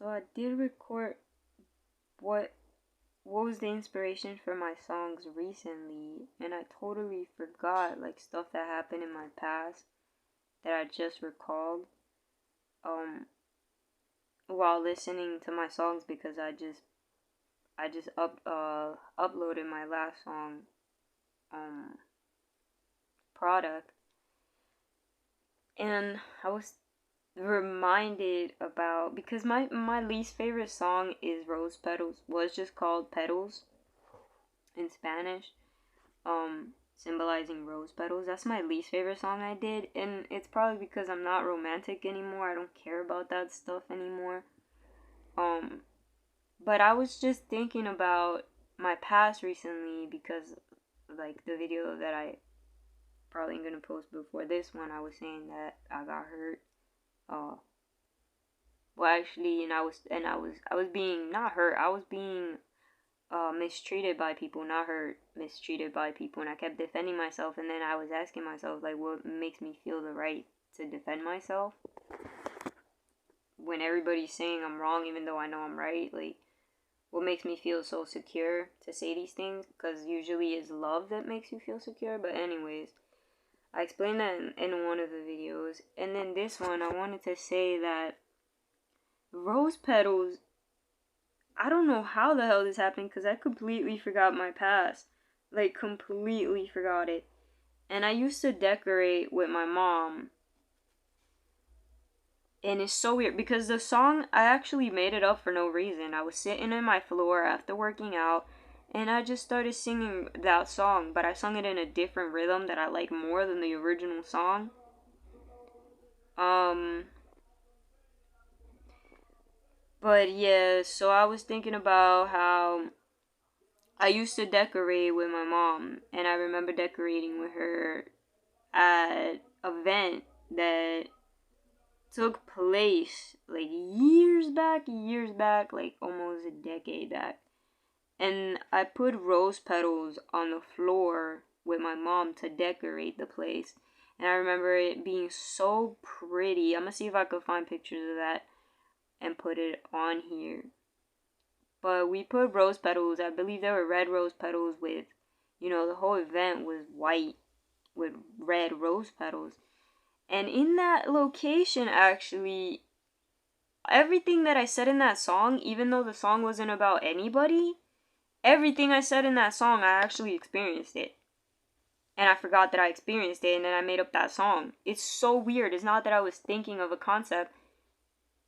So I did record what was the inspiration for my songs recently, and I totally forgot like stuff that happened in my past that I just recalled um while listening to my songs because I just uploaded my last song um product, and I was reminded about because my least favorite song is Rose Petals. Well, it's just called Petals in Spanish, symbolizing rose petals. That's my least favorite song I did, and it's probably because I'm not romantic anymore. I don't care about that stuff anymore. Um, but I was just thinking about my past recently because, like, the video that I probably gonna post before this one, I was saying that I got hurt. Uh, well, actually, and I was being not hurt. I was being mistreated by people, not hurt, mistreated by people, and I kept defending myself, and then I was asking myself, like, what makes me feel the right to defend myself when everybody's saying I'm wrong, even though I know I'm right? Like, what makes me feel so secure to say these things? Because usually it's love that makes you feel secure, but anyways, I explained that in one of the videos, and then this one, I wanted to say that rose petals, I don't know how the hell this happened because I completely forgot my past. Like, completely forgot it. And I used to decorate with my mom. And it's so weird because the song, I actually made it up for no reason. I was sitting on my floor after working out and I just started singing that song, but I sung it in a different rhythm that I like more than the original song. Um, but yeah, so I was thinking about how I used to decorate with my mom, and I remember decorating with her at an event that took place like years back, like almost a decade back. And I put rose petals on the floor with my mom to decorate the place. And I remember it being so pretty. I'm gonna see if I could find pictures of that and put it on here. But we put rose petals, I believe they were red rose petals with, the whole event was white with red rose petals. And in that location, actually, everything that I said in that song, even though the song wasn't about anybody, everything I said in that song, I actually experienced it. And I forgot that I experienced it, and then I made up that song. It's so weird. It's not that I was thinking of a concept.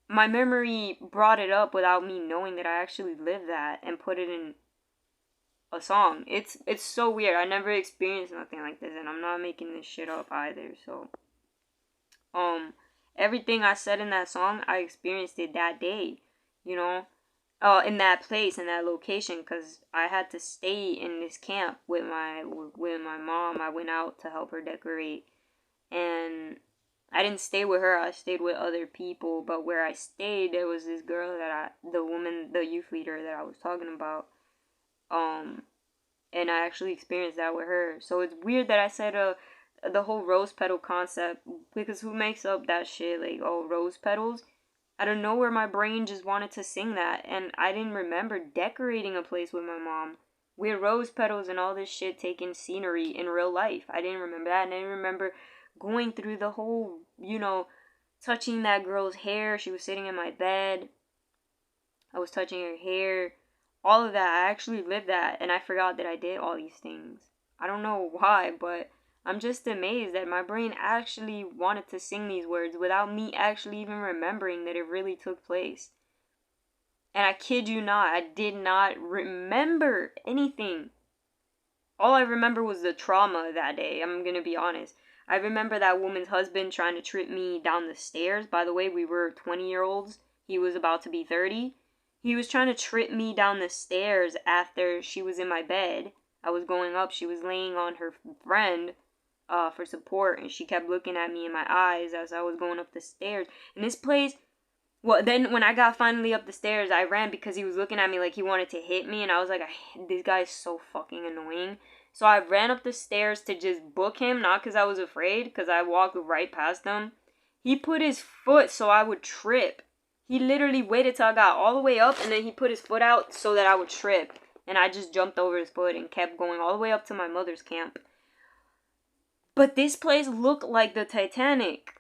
My memory brought it up without me knowing that I actually lived that and put it in a song. It's so weird. I never experienced nothing like this, and I'm not making this shit up either. So, everything I said in that song, I experienced it that day. You know, in that place, in that location, because I had to stay in this camp with my mom. I went out to help her decorate, and I didn't stay with her. I stayed with other people. But where I stayed, there was this girl the youth leader that I was talking about. And I actually experienced that with her. So it's weird that I said the whole rose petal concept, because who makes up that shit? Like, oh, rose petals. Out of nowhere, my brain just wanted to sing that, and I didn't remember decorating a place with my mom with rose petals and all this shit, taking scenery in real life. I didn't remember that, and I didn't remember going through the whole, touching that girl's hair. She was sitting in my bed. I was touching her hair. All of that. I actually lived that, and I forgot that I did all these things. I don't know why, but I'm just amazed that my brain actually wanted to sing these words without me actually even remembering that it really took place. And I kid you not, I did not remember anything. All I remember was the trauma that day. I'm gonna be honest. I remember that woman's husband trying to trip me down the stairs. By the way, we were 20-year-olds. He was about to be 30. He was trying to trip me down the stairs after she was in my bed. I was going up. She was laying on her friend for support, and she kept looking at me in my eyes as I was going up the stairs. And this place, well, then when I got finally up the stairs, I ran because he was looking at me like he wanted to hit me, and I was like, this guy is so fucking annoying. So I ran up the stairs to just book him, not because I was afraid, because I walked right past him. He put his foot so I would trip. He literally waited till I got all the way up, and then he put his foot out so that I would trip. And I just jumped over his foot and kept going all the way up to my mother's camp. But this place looked like the Titanic.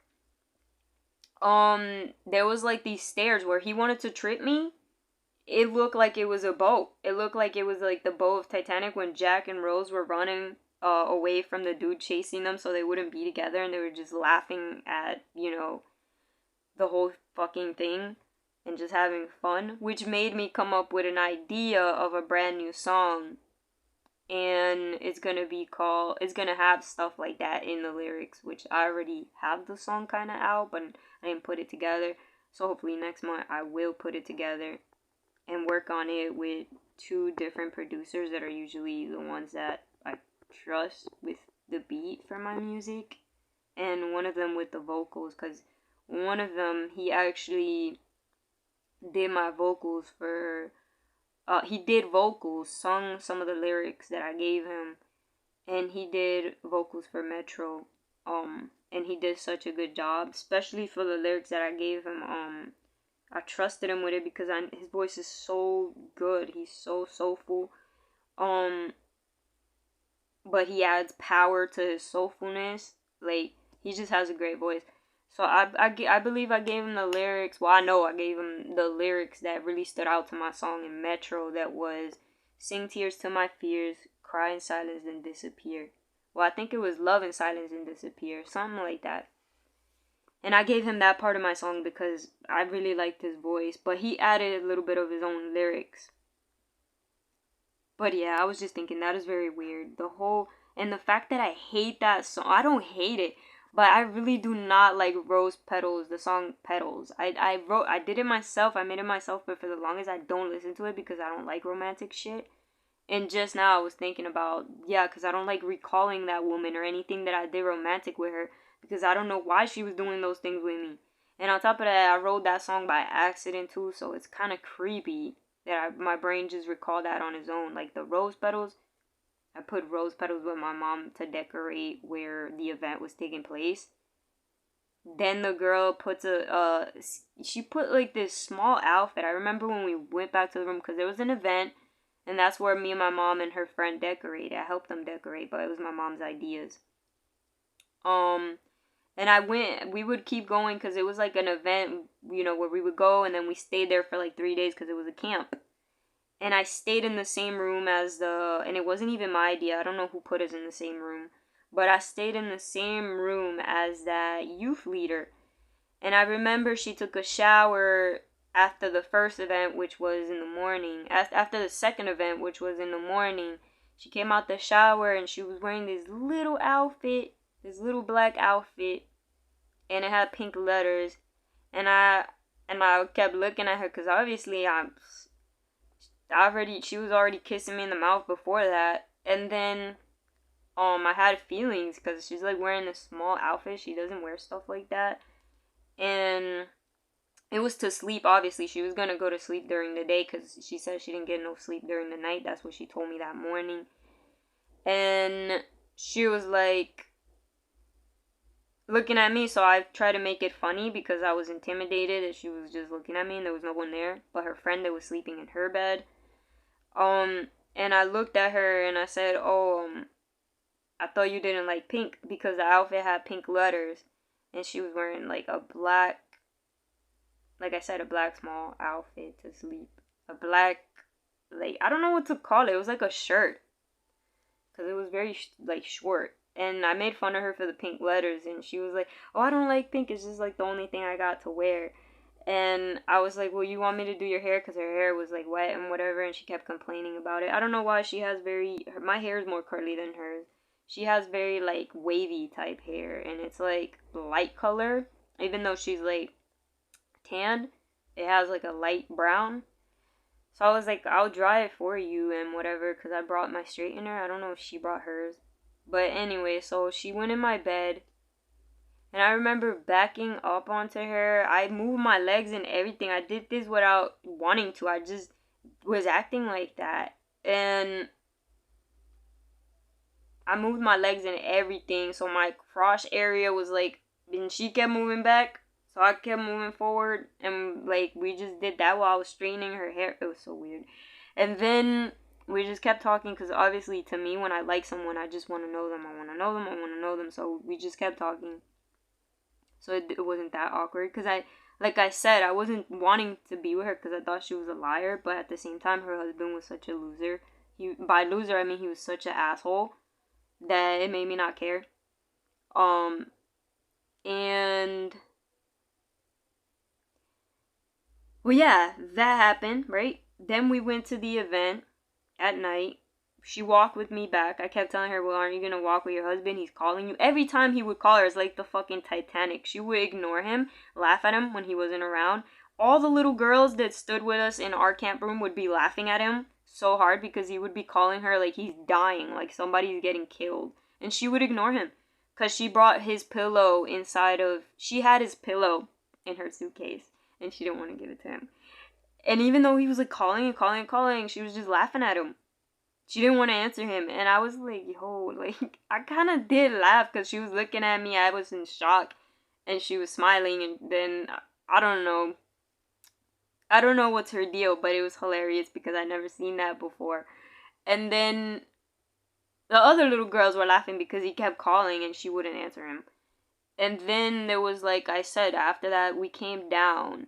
There was like these stairs where he wanted to trip me. It looked like it was a boat. It looked like it was like the boat of Titanic when Jack and Rose were running away from the dude chasing them so they wouldn't be together, and they were just laughing at, the whole fucking thing and just having fun, which made me come up with an idea of a brand new song. And it's gonna have stuff like that in the lyrics, which I already have the song kind of out, but I didn't put it together. So hopefully next month I will put it together and work on it with 2 different producers that are usually the ones that I trust with the beat for my music, and one of them with the vocals, because one of them, he actually did my vocals for, he did vocals, sung some of the lyrics that I gave him, and he did vocals for Metro, and he did such a good job, especially for the lyrics that I gave him. I trusted him with it because his voice is so good. He's so soulful. But he adds power to his soulfulness. Like, he just has a great voice. So I believe I gave him the lyrics. Well, I know I gave him the lyrics that really stood out to my song in Metro. That was, sing tears to my fears, cry in silence and disappear. Well, I think it was love in silence and disappear. Something like that. And I gave him that part of my song because I really liked his voice. But he added a little bit of his own lyrics. But yeah, I was just thinking that is very weird. And the fact that I hate that song. I don't hate it. But I really do not like Rose Petals, the song Petals. I did it myself. I made it myself. But for the longest, I don't listen to it because I don't like romantic shit. And just now I was thinking about, because I don't like recalling that woman or anything that I did romantic with her. Because I don't know why she was doing those things with me. And on top of that, I wrote that song by accident too, so it's kind of creepy that my brain just recalled that on its own. Like the rose petals, I put rose petals with my mom to decorate where the event was taking place. Then the girl puts she put like this small outfit. I remember when we went back to the room because there was an event, and that's where me and my mom and her friend decorated. I helped them decorate, but it was my mom's ideas. And we would keep going because it was like an event, where we would go, and then we stayed there for like 3 days because it was a camp. And I stayed in the same room and it wasn't even my idea. I don't know who put us in the same room. But I stayed in the same room as that youth leader. And I remember she took a shower after the first event, which was in the morning. After the second event, which was in the morning, she came out the shower and she was wearing this little outfit. This little black outfit, and it had pink letters, and I kept looking at her because obviously she was already kissing me in the mouth before that, and then I had feelings because she's like wearing this small outfit. She doesn't wear stuff like that, and it was to sleep. Obviously, she was gonna go to sleep during the day because she said she didn't get no sleep during the night. That's what she told me that morning, and she was like looking at me, so I tried to make it funny because I was intimidated that she was just looking at me and there was no one there but her friend that was sleeping in her bed. And I looked at her and I said, I thought you didn't like pink because the outfit had pink letters, and she was wearing like a black, like I said, a black small outfit to sleep. A black, like, I don't know what to call it. It was like a shirt because it was very like short. And I made fun of her for the pink letters, and she was like, oh, I don't like pink, it's just like the only thing I got to wear. And I was like, well, you want me to do your hair? Because her hair was like wet and whatever, and she kept complaining about it. I don't know why. My hair is more curly than hers. She has very like wavy type hair, and it's like light color, even though she's like tan, it has like a light brown. So I was like, I'll dry it for you and whatever, because I brought my straightener. I don't know if she brought hers. But anyway, so she went in my bed, and I remember backing up onto her. I moved my legs and everything. I did this without wanting to. I just was acting like that. And I moved my legs and everything, so my crotch area was like, and she kept moving back. So I kept moving forward, and like we just did that while I was straightening her hair. It was so weird. And then we just kept talking because obviously to me, when I like someone, I just want to know them. I want to know them. I want to know them. So we just kept talking. So it wasn't that awkward because like I said, I wasn't wanting to be with her because I thought she was a liar. But at the same time, her husband was such a loser. By loser, I mean he was such an asshole that it made me not care. And well, yeah, that happened, right? Then we went to the event at night. She walked with me back. I kept telling her, well, aren't you going to walk with your husband? He's calling you. Every time he would call her, it's like the fucking Titanic. She would ignore him, laugh at him when he wasn't around. All the little girls that stood with us in our camp room would be laughing at him so hard because he would be calling her like he's dying, like somebody's getting killed. And she would ignore him because she brought his pillow inside of... She had his pillow in her suitcase and she didn't want to give it to him. And even though he was like calling and calling and calling, she was just laughing at him. She didn't want to answer him. And I was like, yo, like, I kind of did laugh because she was looking at me. I was in shock. And she was smiling. And then, I don't know. I don't know what's her deal, but it was hilarious because I never seen that before. And then the other little girls were laughing because he kept calling and she wouldn't answer him. And then there was, like I said, after that, we came down.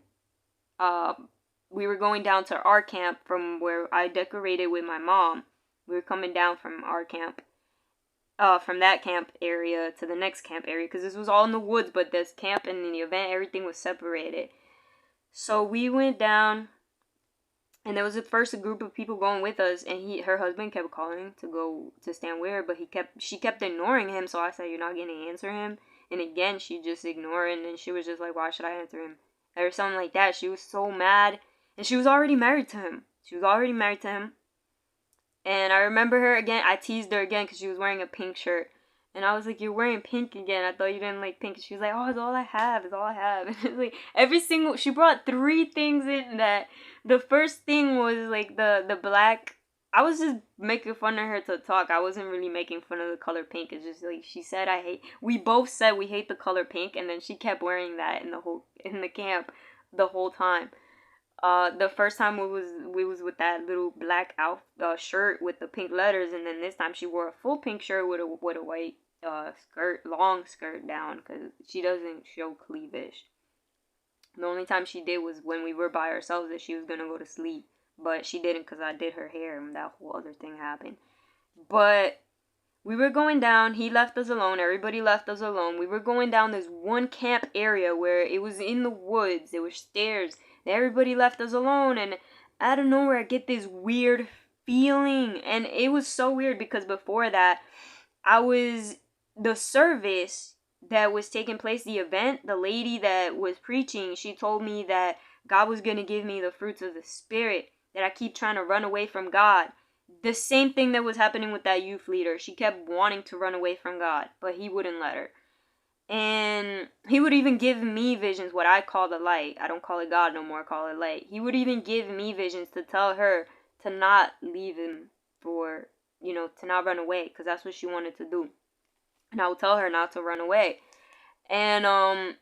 We were going down to our camp from where I decorated with my mom. We were coming down from our camp, from that camp area to the next camp area, because this was all in the woods, but this camp and the event, everything was separated. So we went down, and there was at first a group of people going with us, and her husband kept calling to go to stand with her, but she kept ignoring him, so I said, you're not going to answer him? And again, she just ignored, and she was just like, why should I answer him? Or something like that. She was so mad, and she was already married to him. And I remember her again, I teased her again because she was wearing a pink shirt. And I was like, you're wearing pink again. I thought you didn't like pink. And she was like, oh, it's all I have. And it's like, she brought 3 things in that. The first thing was like the black. I was just making fun of her to talk. I wasn't really making fun of the color pink. It's just like, she said, we both said we hate the color pink. And then she kept wearing that in the camp the whole time. The first time we was with that little black shirt with the pink letters, and then this time she wore a full pink shirt with a white skirt, long skirt down, because she doesn't show cleavage. The only time she did was when we were by ourselves that she was gonna go to sleep, but she didn't because I did her hair and that whole other thing happened. But we were going down. He left us alone. Everybody left us alone. We were going down this one camp area where it was in the woods. There were stairs. Everybody left us alone, and out of nowhere I get this weird feeling. And it was so weird because before that, the service that was taking place, the event, the lady that was preaching, she told me that God was going to give me the fruits of the Spirit, that I keep trying to run away from God. The same thing that was happening with that youth leader. She kept wanting to run away from God, but he wouldn't let her. And he would even give me visions, what I call the light. I don't call it God no more, I call it light. He would even give me visions to tell her to not leave him to not run away, because that's what she wanted to do. And I would tell her not to run away. And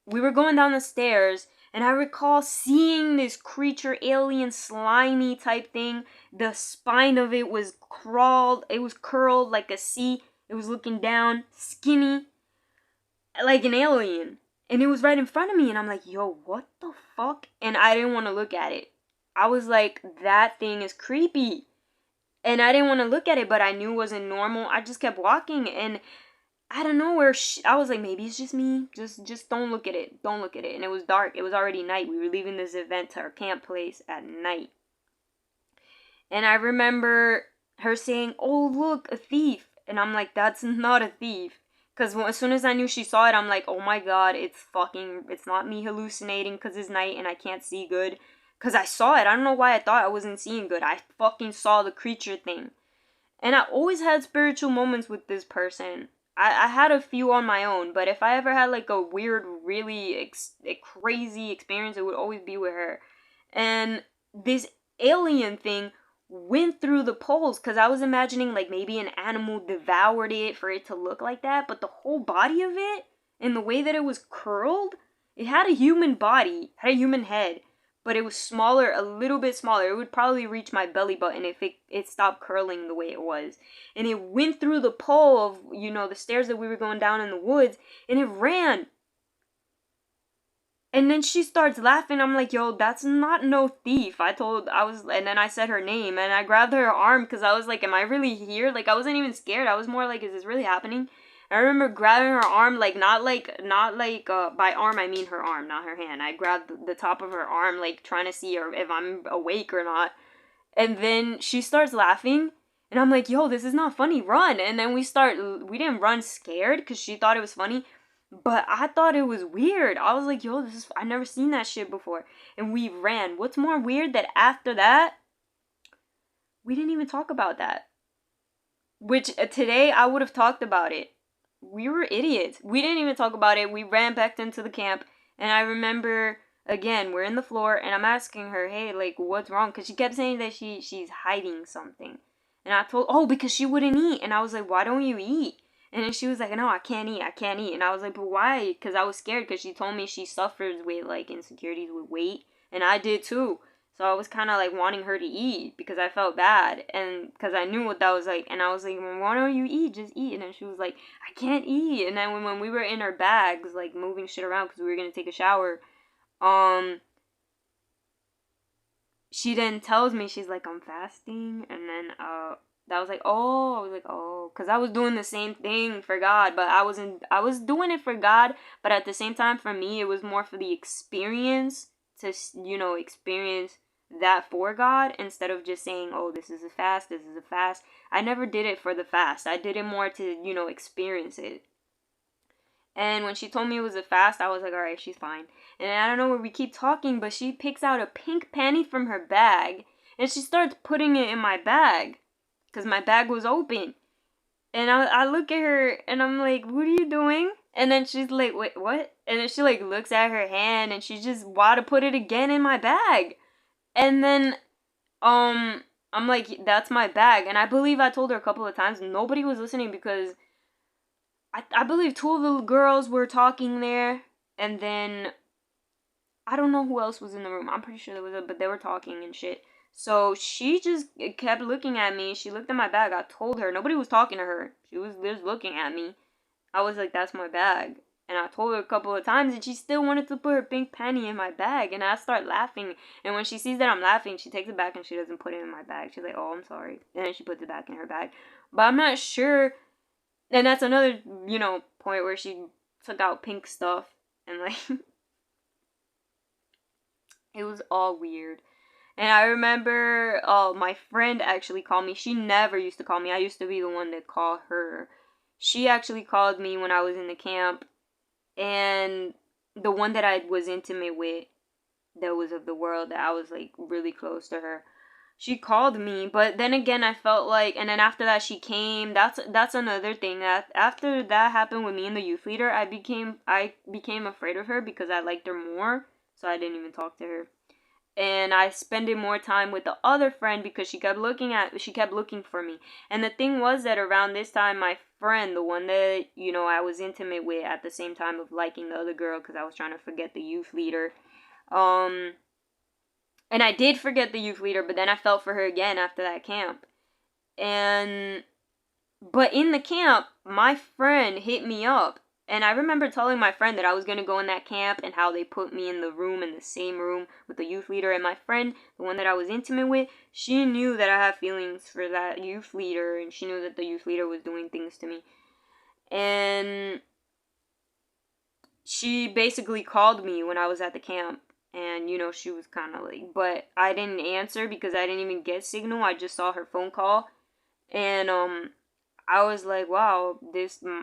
we were going down the stairs, and I recall seeing this creature, alien, slimy type thing. The spine of it was curled like a C. It was looking down, skinny, like an alien. And it was right in front of me, and I'm like, yo, what the fuck? And I didn't want to look at it. I was like, that thing is creepy. And I didn't want to look at it, but I knew it wasn't normal. I just kept walking, and I don't know where I was like, maybe it's just me. Just don't look at it. Don't look at it. And it was dark. It was already night. We were leaving this event to our camp place at night. And I remember her saying, oh, look, a thief. And I'm like, that's not a thief. Because as soon as I knew she saw it, I'm like, oh my God, it's not me hallucinating because it's night and I can't see good. Because I saw it. I don't know why I thought I wasn't seeing good. I fucking saw the creature thing. And I always had spiritual moments with this person. I had a few on my own, but if I ever had like a weird, really crazy experience, it would always be with her. And this alien thing went through the poles, because I was imagining like maybe an animal devoured it for it to look like that, but the whole body of it and the way that it was curled, It had a human body, had a human head, but it was smaller, a little bit smaller. It would probably reach my belly button if it stopped curling the way it was. And it went through the pole of, the stairs that we were going down in the woods, and it ran. And then she starts laughing. I'm like, yo, that's not no thief. And then I said her name, and I grabbed her arm because I was like, am I really here? Like, I wasn't even scared. I was more like, is this really happening? I remember grabbing her arm, like, not by arm, I mean her arm, not her hand. I grabbed the top of her arm, like, trying to see if I'm awake or not. And then she starts laughing, and I'm like, yo, this is not funny, run. And then we didn't run scared because she thought it was funny. But I thought it was weird. I was like, yo, I never seen that shit before. And we ran. What's more weird that after that, we didn't even talk about that. Which today I would have talked about it. We were idiots. We didn't even talk about it. We ran back into the camp. And I remember, again, we're in the floor and I'm asking her, hey, like, what's wrong? Because she kept saying that she's hiding something. And I told, because she wouldn't eat. And I was like, why don't you eat? And then she was like, no, I can't eat. And I was like, but why? Because I was scared because she told me she suffers with, like, insecurities with weight. And I did too. So I was kind of, like, wanting her to eat because I felt bad. And because I knew what that was like. And I was like, well, why don't you eat? Just eat. And then she was like, I can't eat. And then when we were in our bags, like, moving shit around because we were going to take a shower, she then tells me, she's like, I'm fasting. And then, that was like, oh, because I was doing the same thing for God, but I was doing it for God, but at the same time, for me, it was more for the experience, to, experience that for God, instead of just saying, oh, this is a fast. I never did it for the fast. I did it more to, experience it. And when she told me it was a fast, I was like, all right, she's fine. And I don't know where we keep talking, but she picks out a pink panty from her bag, and she starts putting it in my bag. Because my bag was open. And I look at her and I'm like, what are you doing? And then she's like, wait, what? And then she like looks at her hand and she just want to put it again in my bag. And then I'm like, that's my bag. And I believe I told her a couple of times. Nobody was listening because I believe two of the girls were talking there. And then I don't know who else was in the room. I'm pretty sure there was but they were talking and shit. So she just kept looking at me. She looked at my bag. I told her. Nobody was talking to her. She was just looking at me. I was like, that's my bag. And I told her a couple of times, and she still wanted to put her pink penny in my bag. And I start laughing. And when she sees that I'm laughing, she takes it back and she doesn't put it in my bag. She's like, oh, I'm sorry. And then she puts it back in her bag. But I'm not sure. And that's another, point where she took out pink stuff. And, like, it was all weird. And I remember, my friend actually called me. She never used to call me. I used to be the one that called her. She actually called me when I was in the camp. And the one that I was intimate with, that was of the world, that I was, like, really close to her, she called me. But then again, I felt like, and then after that she came. That's another thing. That after that happened with me and the youth leader, I became afraid of her because I liked her more. So I didn't even talk to her. And I spent more time with the other friend because she kept looking for me. And the thing was that around this time, my friend, the one that, I was intimate with at the same time of liking the other girl because I was trying to forget the youth leader. And I did forget the youth leader, but then I felt for her again after that camp. But in the camp, my friend hit me up. And I remember telling my friend that I was going to go in that camp and how they put me in the same room with the youth leader. And my friend, the one that I was intimate with, she knew that I had feelings for that youth leader. And she knew that the youth leader was doing things to me. And she basically called me when I was at the camp. And, she was kind of like, but I didn't answer because I didn't even get signal. I just saw her phone call. And, I was like, wow,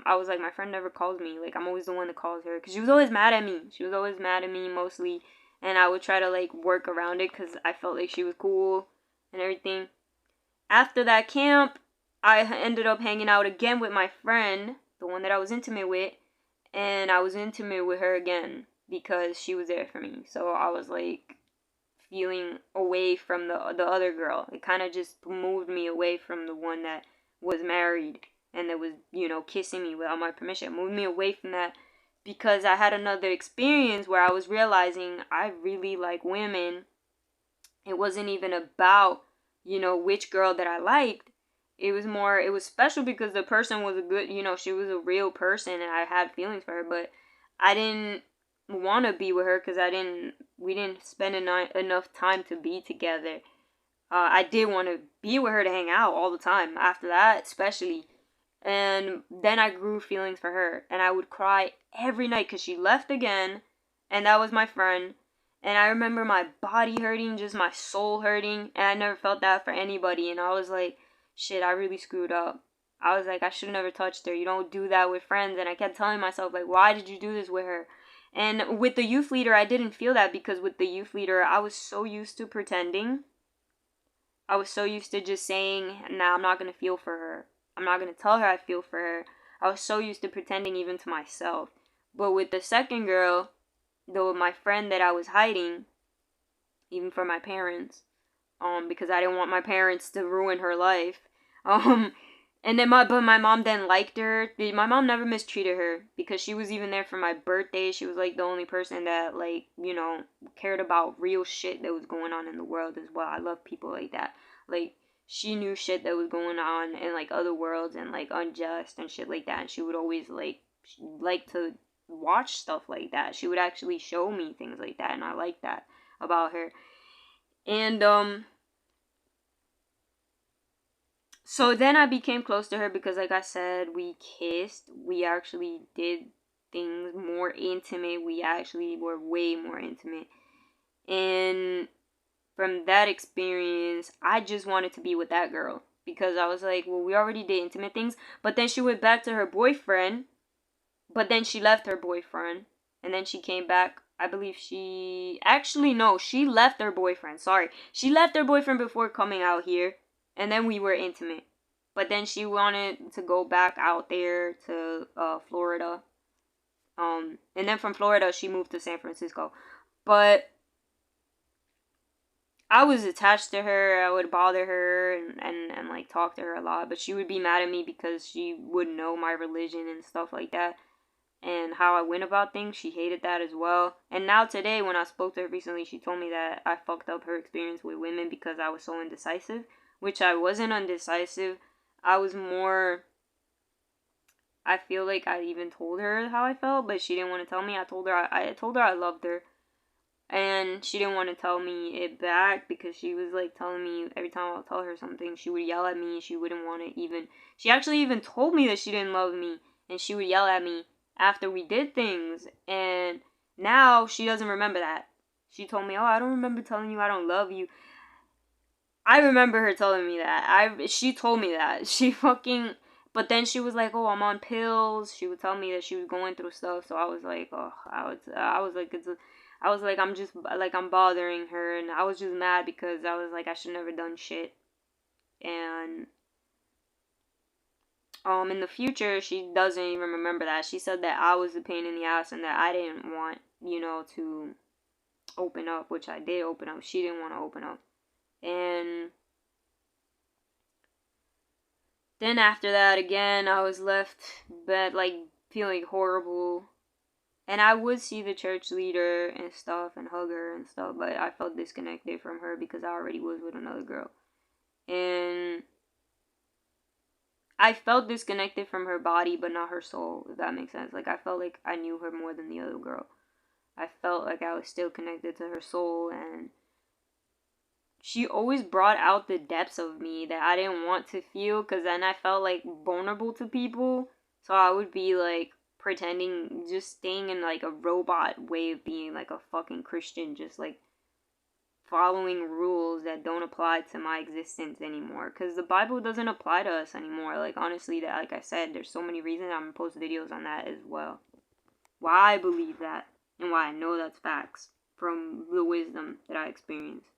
I was like, my friend never calls me. Like, I'm always the one that calls her. Because she was always mad at me. She was always mad at me, mostly. And I would try to, like, work around it because I felt like she was cool and everything. After that camp, I ended up hanging out again with my friend, the one that I was intimate with. And I was intimate with her again because she was there for me. So I was, like, feeling away from the other girl. It kind of just moved me away from the one that was married and that was, kissing me without my permission. It moved me away from that because I had another experience where I was realizing I really like women. It wasn't even about, which girl that I liked. It was special because the person was a good, she was a real person and I had feelings for her, but I didn't want to be with her because we didn't spend enough time to be together. I did want to be with her to hang out all the time after that, especially. And then I grew feelings for her, and I would cry every night because she left again, and that was my friend. And I remember my body hurting, just my soul hurting, and I never felt that for anybody. And I was like, shit, I really screwed up. I was like, I should have never touched her. You don't do that with friends. And I kept telling myself, like, why did you do this with her? And with the youth leader, I didn't feel that because with the youth leader, I was so used to pretending. I was so used to just saying, nah, I'm not going to feel for her. I'm not going to tell her I feel for her. I was so used to pretending even to myself. But with the second girl, though, my friend that I was hiding, even from my parents, because I didn't want my parents to ruin her life. And then my mom then liked her. My mom never mistreated her because she was even there for my birthday. She was like the only person that cared about real shit that was going on in the world as well. I love people like that. Like she knew shit that was going on in like other worlds and like unjust and shit like that. And she would always like to watch stuff like that. She would actually show me things like that, and I like that about her. And so then I became close to her because, like I said, we kissed. We actually did things more intimate. We actually were way more intimate. And from that experience, I just wanted to be with that girl. Because I was like, well, we already did intimate things. But then she went back to her boyfriend. But then she left her boyfriend. And then she came back. I believe she... Actually, no. She left her boyfriend. Sorry. She left her boyfriend before coming out here. And then we were intimate. But then she wanted to go back out there to Florida. And then from Florida, she moved to San Francisco. But I was attached to her. I would bother her and like talk to her a lot. But she would be mad at me because she wouldn't know my religion and stuff like that. And how I went about things. She hated that as well. And now today, when I spoke to her recently, she told me that I fucked up her experience with women because I was so indecisive. Which I wasn't undecisive. I was more... I feel like I even told her how I felt, but she didn't want to tell me. I told her I loved her. And she didn't want to tell me it back because she was like telling me every time I'll tell her something, she would yell at me. She wouldn't want to even... She actually even told me that she didn't love me. And she would yell at me after we did things. And now she doesn't remember that. She told me, oh, I don't remember telling you I don't love you. I remember her telling me that. She told me that. She fucking... But then she was like, oh, I'm on pills. She would tell me that she was going through stuff. So I was like, oh, I was like, I'm just, like, I'm bothering her. And I was just mad because I was like, I should never done shit. And, in the future, she doesn't even remember that. She said that I was the pain in the ass and that I didn't want, to open up, which I did open up. She didn't want to open up. And then after that, again, I was left feeling horrible. And I would see the church leader and stuff and hug her and stuff, but I felt disconnected from her because I already was with another girl. And I felt disconnected from her body, but not her soul, if that makes sense. Like, I felt like I knew her more than the other girl. I felt like I was still connected to her soul, and she always brought out the depths of me that I didn't want to feel, because then I felt like vulnerable to people. So I would be like pretending, just staying in like a robot way of being, like a fucking Christian, just like following rules that don't apply to my existence anymore, because the Bible doesn't apply to us anymore. Like, honestly, that, like I said, there's so many reasons I'm gonna post videos on that as well, why I believe that and why I know that's facts from the wisdom that I experienced.